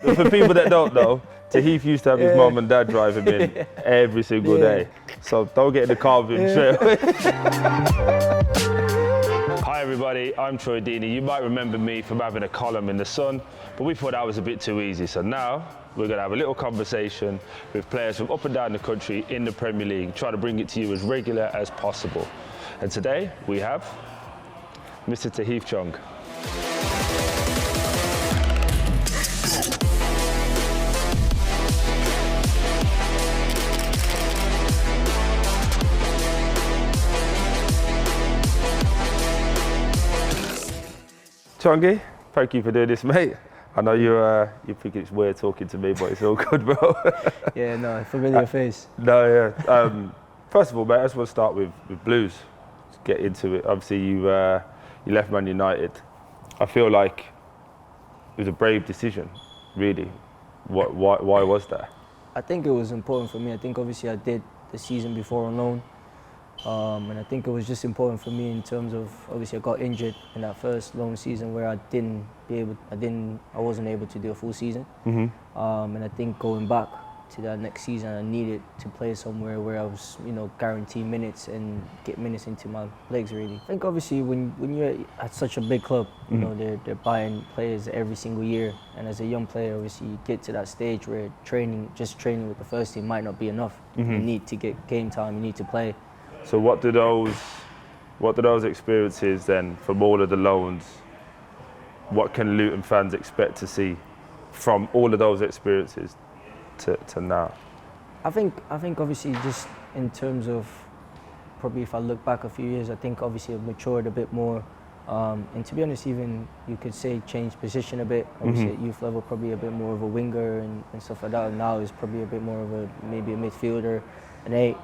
For people that don't know, Tahith used to have his mum and dad drive him in every single day. So don't get in the car with him straight away. Hi everybody, I'm Troy Deeney. You might remember me from having a column in The Sun, but we thought that was a bit too easy. So now we're going to have a little conversation with players from up and down the country in the Premier League, try to bring it to you as regular as possible. And today we have Mr. Tahith Chong. Chongi, thank you for doing this, mate. I know you think it's weird talking to me, but it's all good, bro. Yeah, no, familiar face. No, yeah. First of all, mate, I just want to start with Blues. Let's get into it. Obviously, you left Man United. I feel like it was a brave decision, really. Why was that? I think it was important for me. I think obviously I did the season before on loan. And I think it was just important for me in terms of, obviously I got injured in that first loan season where I wasn't able to do a full season. Mm-hmm. And I think going back to that next season, I needed to play somewhere where I was, guaranteed minutes and get minutes into my legs really. I think obviously when you're at such a big club, they're buying players every single year. And as a young player, obviously you get to that stage where training with the first team might not be enough. Mm-hmm. You need to get game time, you need to play. So what do those experiences then from all of the loans, what can Luton fans expect to see from all of those experiences to now? I think obviously just in terms of, probably if I look back a few years, I think obviously I've matured a bit more. And to be honest, even you could say change position a bit. Obviously at youth level, probably a bit more of a winger and stuff like that. And now is probably a bit more of maybe a midfielder, an 8.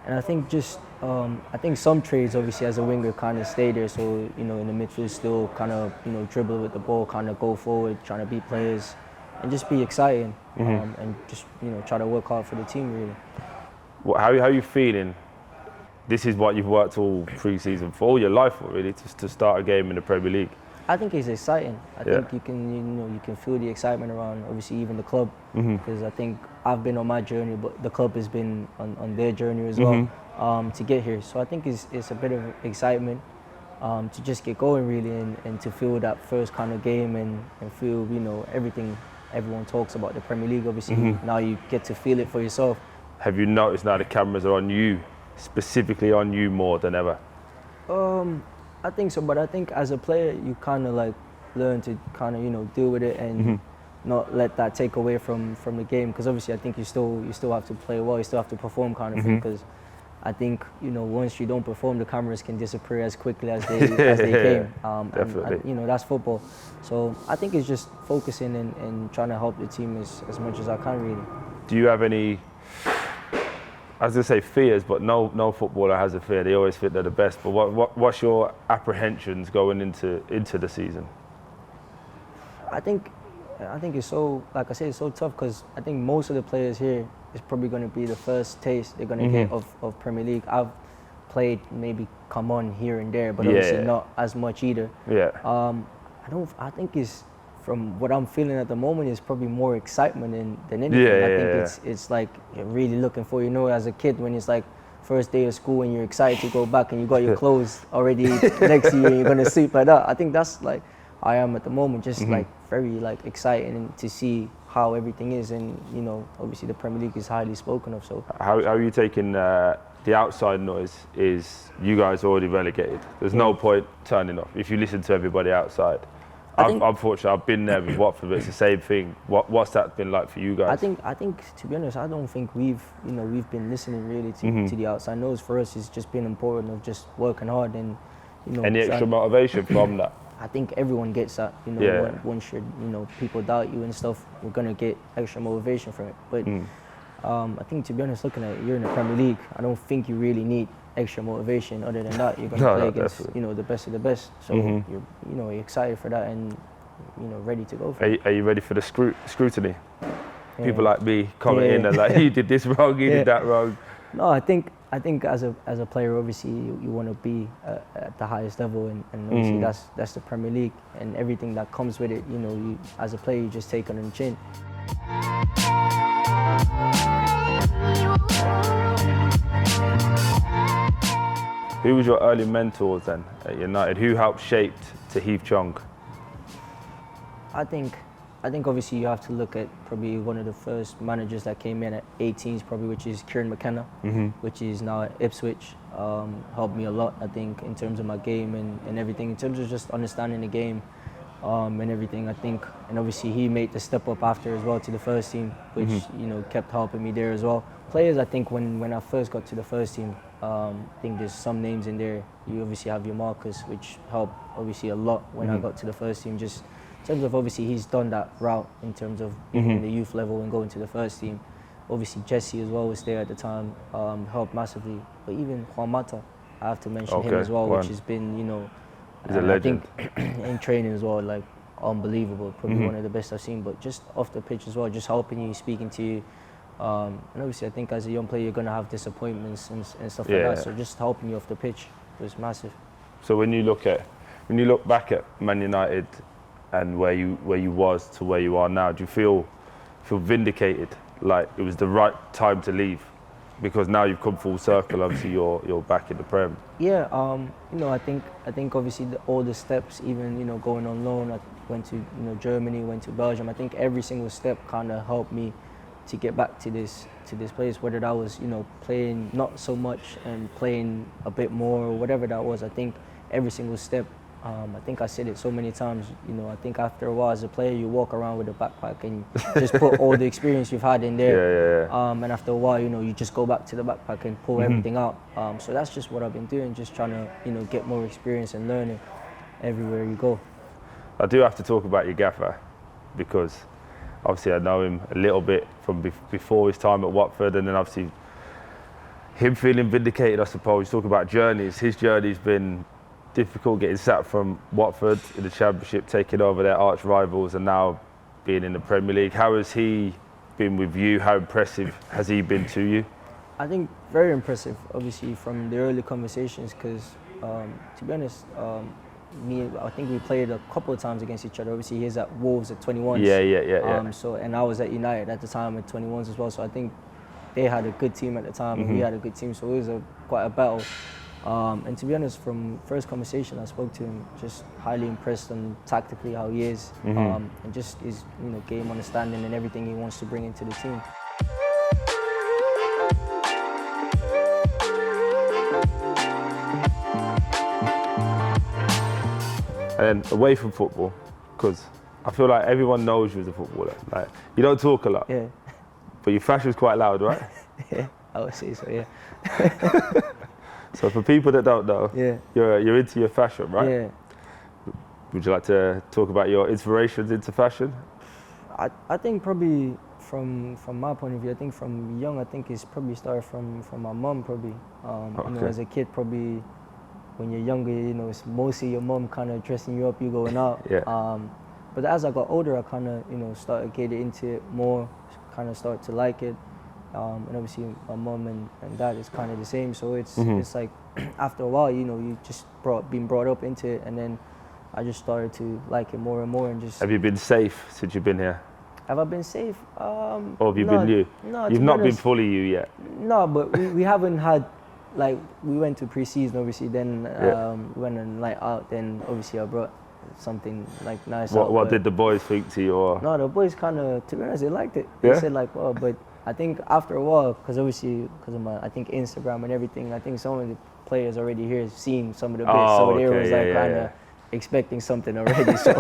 And I think just, I think some trades obviously as a winger kind of stay there. So, in the midfield still kind of, dribble with the ball, kind of go forward, trying to beat players and just be exciting. And just, try to work hard for the team really. How are you feeling? This is what you've worked all pre-season for, all your life for really, to start a game in the Premier League. I think it's exciting. I think you can feel the excitement around obviously even the club, because I think I've been on my journey, but the club has been on their journey as well to get here. So I think it's a bit of excitement to just get going really and to feel that first kind of game and feel everything everyone talks about the Premier League. Obviously now you get to feel it for yourself. Have you noticed now the cameras are on you, specifically on you more than ever? I think so, but I think as a player, you kind of like learn to kind of deal with it and not let that take away from the game. Because obviously, I think you still have to play well, you still have to perform kind of thing. Because I think once you don't perform, the cameras can disappear as quickly as they came. Definitely. And that's football. So I think it's just focusing and trying to help the team as much as I can really. Do you have any? I was going to say fears, but no footballer has a fear. They always think they're the best. But what's your apprehensions going into the season? I think it's so, like I said, it's so tough because I think most of the players here is probably going to be the first taste they're going to get of Premier League. I've played maybe come on here and there, but obviously not as much either. Yeah. I think it's, from what I'm feeling at the moment, is probably more excitement than anything. I think it's like you're really looking for, as a kid when it's like first day of school and you're excited to go back and you got your clothes already next to you and you're gonna sleep like that. I think that's like I am at the moment, just like very like exciting to see how everything is, and obviously the Premier League is highly spoken of. So how are you taking the outside noise? Is you guys already relegated? There's no point turning off if you listen to everybody outside. Unfortunately, I've been there with Watford, but it's the same thing. What's that been like for you guys? I think to be honest, I don't think we've been listening really to the outside noise. For us, it's just been important of just working hard and Any extra motivation from that? I think everyone gets that. Once people doubt you and stuff, we're gonna get extra motivation from it. But I think to be honest, looking at it, you're in the Premier League. I don't think you really need extra motivation. Other than that, you're going to play against the best of the best. So you're excited for that and ready to go for it. Are you ready for the scrutiny? People like me coming in and like, you did this wrong, you did that wrong. No, I think as a player, obviously you want to be at the highest level, and obviously that's the Premier League and everything that comes with it. You know, you, as a player, you just take it on the chin. Who was your early mentors then at United? Who helped shape Tahith Chong? I think obviously you have to look at probably one of the first managers that came in at 18s, probably, which is Kieran McKenna, which is now at Ipswich. Helped me a lot, I think, in terms of my game and everything, in terms of just understanding the game and everything, I think. And obviously he made the step up after as well to the first team, which you know, kept helping me there as well. Players, I think when I first got to the first team, I think there's some names in there. You obviously have your Marcus, which helped obviously a lot when I got to the first team. Just in terms of obviously he's done that route in terms of being in the youth level and going to the first team. Obviously Jesse as well was there at the time, helped massively. But even Juan Mata, I have to mention him as well, which has been, you know, he's a legend. I think in training as well, like unbelievable, probably one of the best I've seen. But just off the pitch as well, just helping you, speaking to you. And obviously I think as a young player you're going to have disappointments and stuff like that. So just helping you off the pitch was massive. So when you look back at Man United and where you was to where you are now, do you feel vindicated, like it was the right time to leave? Because now you've come full circle, obviously you're back in the Prem. Yeah, you know, I think obviously all the steps, even, you know, going on loan, I went to, you know, Germany, went to Belgium. I think every single step kind of helped me to get back to this place, whether that was, you know, playing not so much and playing a bit more or whatever that was. I think every single step, I think I said it so many times, you know, I think after a while as a player you walk around with a backpack and just put all the experience you've had in there. And after a while, you know, you just go back to the backpack and pull everything out. So that's just what I've been doing, just trying to, you know, get more experience and learning everywhere you go. I do have to talk about your gaffer, because obviously I know him a little bit from before his time at Watford, and then obviously him feeling vindicated, I suppose. You talk about journeys. His journey's been difficult, getting sacked from Watford in the Championship, taking over their arch rivals, and now being in the Premier League. How has he been with you? How impressive has he been to you? I think very impressive, obviously, from the early conversations, because to be honest, I think we played a couple of times against each other. Obviously, he's at Wolves at 21s. Yeah. So, and I was at United at the time at 21s as well. So I think they had a good team at the time, and we had a good team. So it was quite a battle. And to be honest, from first conversation I spoke to him, just highly impressed on tactically how he is, and just his, you know, game understanding and everything he wants to bring into the team. And then away from football, because I feel like everyone knows you as a footballer. Like, you don't talk a lot, but your fashion's quite loud, right? Yeah, I would say so, yeah. So for people that don't know, you're into your fashion, right? Yeah. Would you like to talk about your inspirations into fashion? I think probably from my point of view, I think from young, I think it's probably started from my mum, probably. You know, as a kid, probably when you're younger, you know, it's mostly your mum kind of dressing you up, you going out. But as I got older, I kind of, you know, started getting into it more, kind of started to like it. And obviously my mum and dad is kind of the same, so it's like after a while, you know, you just being brought up into it, and then I just started to like it more and more. And just. Have you been safe since you've been here? Have I been safe? Or have you been you? No, you've not been fully you yet. No, but we haven't had, like, we went to pre-season, obviously, then we went and like out, then obviously I brought something like nice out. What did the boys think to you? Or? No, the boys kind of, to be honest, they liked it. They said like, well, but I think after a while, because obviously, because of my, I think Instagram and everything, I think some of the players already here have seen some of the bits, so they was like kind of expecting something already. So,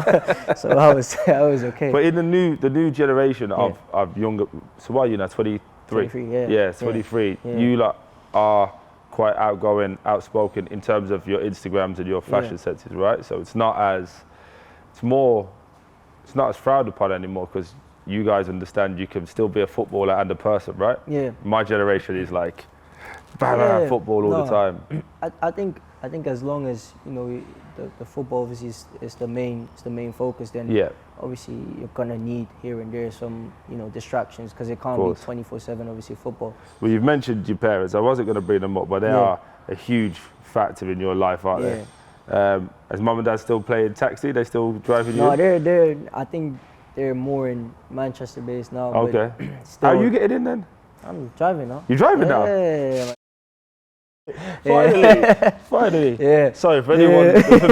so I was okay. But in the new generation of younger, so what are you now? 23. 23, yeah, 23. You like are quite outgoing, outspoken in terms of your Instagrams and your fashion senses, right? So it's not as frowned upon anymore, because you guys understand you can still be a footballer and a person, right? Yeah. My generation is like, football all the time. I think I think as long as the football obviously is the main focus, then Yeah. obviously you're gonna need here and there some distractions, because it can't be 24/7 obviously football. Well, you've mentioned your parents. I wasn't going to bring them up, but they are a huge factor in your life, aren't they? Is mum and dad still playing taxi? They still driving you? No, they're I think they're more in Manchester based now. Okay. But still, How are you getting in then? I'm driving now. You're driving now? Yeah. Finally. Yeah. Sorry, for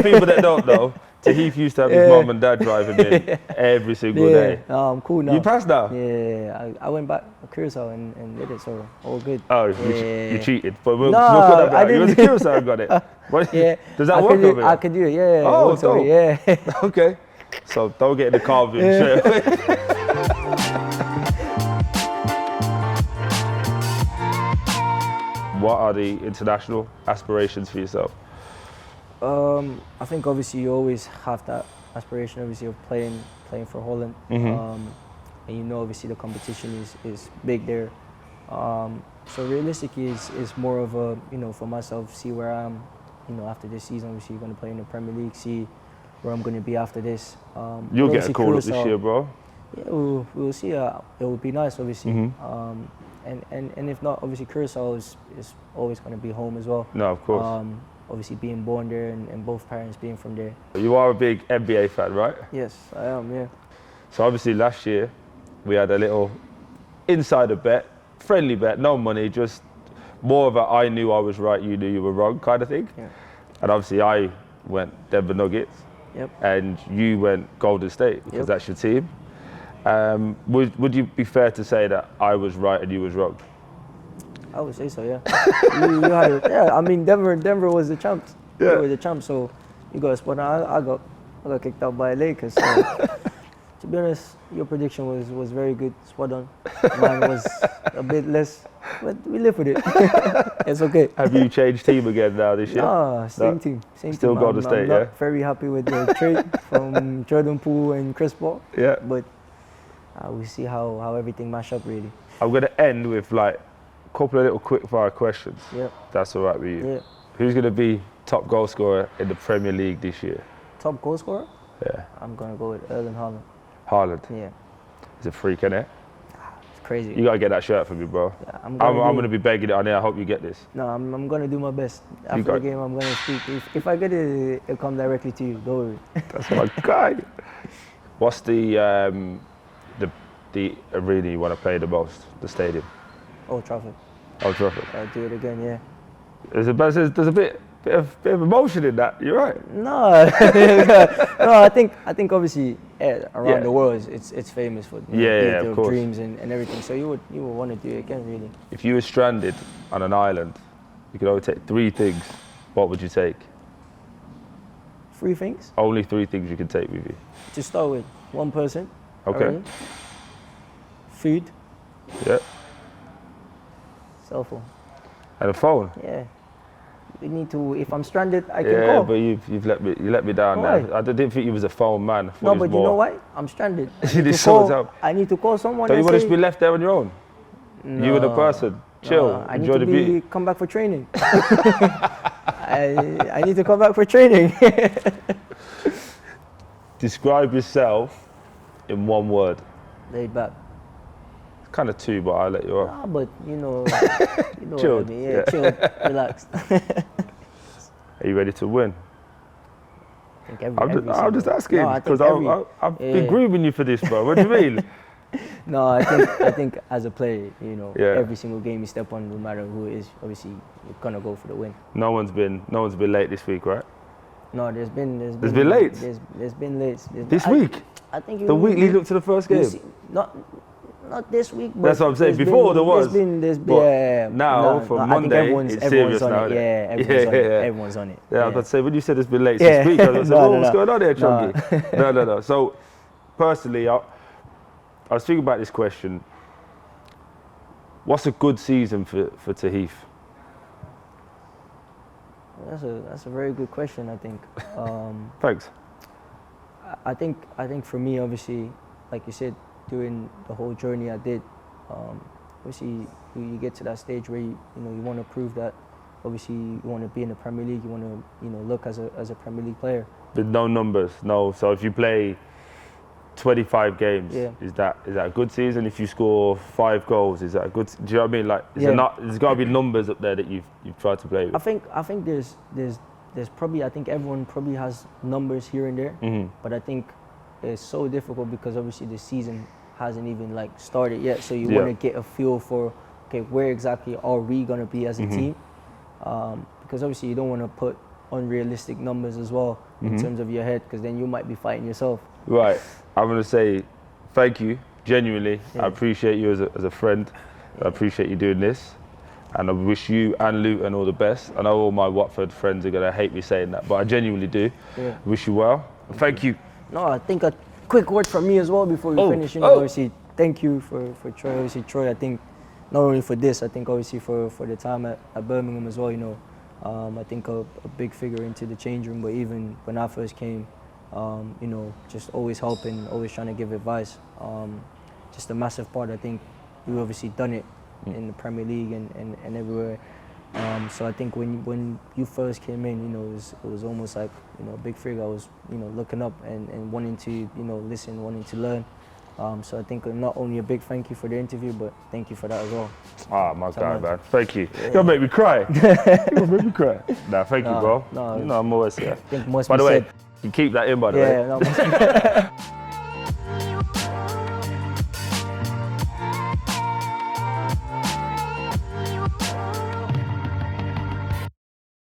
people that don't know, Tahith used to have his mum and dad driving in every single day. No, I'm cool now. You passed now? Yeah, I went back to Curacao and did it, so all good. Oh, you cheated. But we'll No, put that I back. You was didn't. Curacao and got it. Yeah. Does that work over here? I could do it, yeah. Oh, it works, yeah. Okay. So don't get in the car with him straight away. What are the international aspirations for yourself? I think obviously you always have that aspiration, obviously, of playing for Holland. And obviously the competition is big there. So realistically, it's more of a for myself, see where I am. After this season, obviously you're going to play in the Premier League. See where I'm going to be after this. You'll get a call up this year, bro. Yeah, we'll see. It would be nice, obviously. And if not, obviously Curacao is always going to be home as well. No, of course. Obviously being born there and both parents being from there. You are a big NBA fan, right? Yes, I am, yeah. So obviously last year we had a little insider bet, friendly bet, no money, just more of a I knew I was right, you knew you were wrong kind of thing. Yeah. And obviously I went Denver Nuggets. Yep. And you went Golden State because Yep. that's your team. Would you be fair to say that I was right and you was wrong? I would say so, yeah. you had it. Yeah, I mean Denver was the champs. Yeah. They were the champs, so you got a spot. I got kicked out by Lakers. So to be honest, your prediction was very good, spot on. Mine was a bit less, but we live with it. It's okay. Have you changed team again now this year? Nah, same team. Still team. Golden State, I'm not very happy with the trade from Jordan Poole and Chris Paul. Yeah. But we'll see how everything mash up really. I'm going to end with like a couple of little quick fire questions. Yeah. That's all right with you. Yeah. Who's going to be top goal scorer in the Premier League this year? Top goal scorer? Yeah. I'm gonna go with Erling Haaland. Haaland. Yeah. He's a freak, isn't it? It's crazy. You got to get that shirt for me, bro. Yeah, I'm going to be begging it on here. I hope you get this. No, I'm gonna do my best. After the game, I'm gonna speak. If I get it, it'll come directly to you. Don't worry. That's my guy. What's the arena you want to play the most? The stadium? Old Trafford. Old Trafford. I'll do it again, yeah. There's a bit of emotion in that. You're right. No, no. I think obviously around the world it's famous for of course. dreams and everything. So you would want to do it again, really. If you were stranded on an island, you could only take 3 things. What would you take? 3 things. Only 3 things you can take with you. To start with, 1 person. Okay. Already. Food. Yeah. Cell phone. And a phone. Yeah. We need to. If I'm stranded, I can Yeah, call. but you let me down Why? there. I didn't think you was a phone man. No, but you know what? I'm stranded. You need someone's help. I need to call someone. Don't you and want to say, just be left there on your own? No, You and a person. Chill. no, I need Enjoy to the beauty. come back for training. I need to come back for training. Describe yourself in 1 word. Laid back. Kind of 2, but I'll let you off. Ah, but you know Chilled, what I mean. Yeah, chilled, relaxed. Are you ready to win? I think every I'm just asking No, I think because I've been grooming you for this, bro. What do you mean? No, I think as a player, Yeah. every single game you step on, no matter who it is, obviously you're gonna go for the win. No one's been late this week, right? No, there's been late? There's been late. This week? I think The week leading up to the first game? Not this week. But That's what I'm saying. there's Before been, there was. There's been, But yeah. now, from Monday, I think it's everyone's serious on now, it. isn't it? Yeah, everyone's on it. Yeah. Everyone's on it. Yeah, I was about to say, when you said it's been late Yeah. this week, I was like, No, what's going on here, No. Chunky? No. So, personally, I was thinking about this question. What's a good season for Tahith? That's a very good question. I think. Thanks. I think for me, obviously, like you said, during the whole journey I did, obviously you get to that stage where you want to prove that obviously you want to be in the Premier League, you want to look as a Premier League player. With no numbers, no. So if you play 25 games, is that a good season? If you score 5 goals, is that a good? Do you know what I mean? Like, there's got to be numbers up there that you've tried to play with. I think there's probably, I think everyone probably has numbers here and there, but I think it's so difficult because obviously the season hasn't even like started yet. So you want to get a feel for, okay, where exactly are we gonna be as a team? Because obviously you don't want to put unrealistic numbers as well in terms of your head, because then you might be fighting yourself. Right. I'm going to say thank you, genuinely. I appreciate you as a friend. I appreciate you doing this. And I wish you and Luton all the best. I know all my Watford friends are going to hate me saying that, but I genuinely do. Wish you well. Thank you. No, I think a quick word from me as well before we finish. Obviously, thank you for Troy. Obviously, Troy, I think not only for this, I think obviously for the time at Birmingham as well, I think a big figure into the change room, but even when I first came, just always helping, always trying to give advice. Just a massive part. I think you've obviously done it in the Premier League and everywhere. So I think when you first came in, it was almost like, a big figure. I was, looking up and wanting to, listen, wanting to learn. So I think not only a big thank you for the interview, but thank you for that as well. Ah, my guy, man. Thank you. You're gonna make me cry. You're gonna make me cry. Nah, thank you, bro. No, I'm always here. I think most by the way, you keep that in, by the way. Yeah, no,